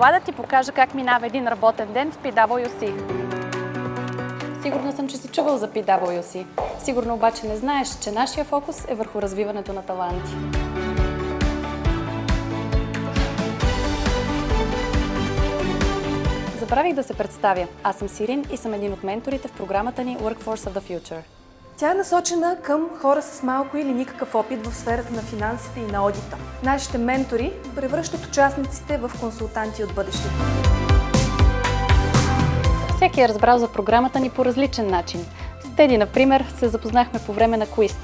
Ела да ти покажа как минава един работен ден в PwC. Сигурна съм, че си чувал за PwC. Сигурно обаче не знаеш, че нашия фокус е върху развиването на таланти. Забравих да се представя. Аз съм Сирин и съм един от менторите в програмата ни Workforce of the Future. Тя е насочена към хора с малко или никакъв опит в сферата на финансите и на одита. Нашите ментори превръщат участниците в консултанти от бъдещето. Всеки е разбрал за програмата ни по различен начин. С Теди, например, се запознахме по време на квиз.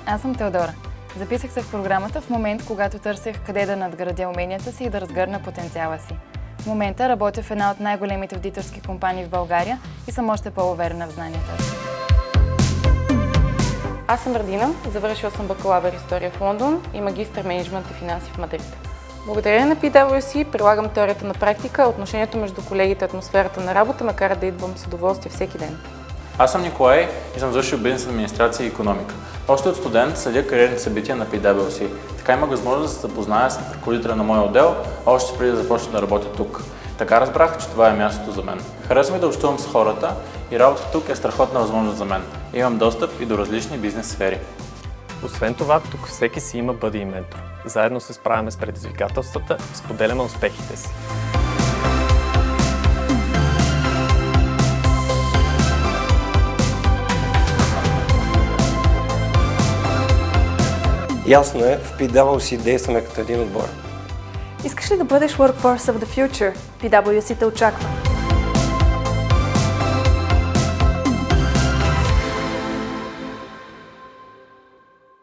Аз съм Теодора. Записах се в програмата в момент, когато търсех къде да надградя уменията си и да разгърна потенциала си. В момента работя в една от най-големите одиторски компании в България и съм още по-уверена в знанията си. Аз съм Радина, завършила съм бакалавър история в Лондон и магистър менеджмент и финанси в Мадрид. Благодарение на PwC прилагам теорията на практика, а отношението между колегите и атмосферата на работа ме кара да идвам с удоволствие всеки ден. Аз съм Николай и съм завършил бизнес администрация и икономика. Още от студент следя кариерните събития на PwC. Така имах възможност да се запозная с ръководителя на моя отдел, още преди да започна да работя тук. Така разбрах, че това е мястото за мен. Харесва ми да общувам с хората и работата тук е страхотна възможност за мен. Имам достъп и до различни бизнес сфери. Освен това, тук всеки си има бъди и ментор. Заедно се справяме с предизвикателствата и споделяме успехите си. Ясно е, в PwC действаме като един отбор. Искаш ли да бъдеш Workforce of the Future? PwC те очаква.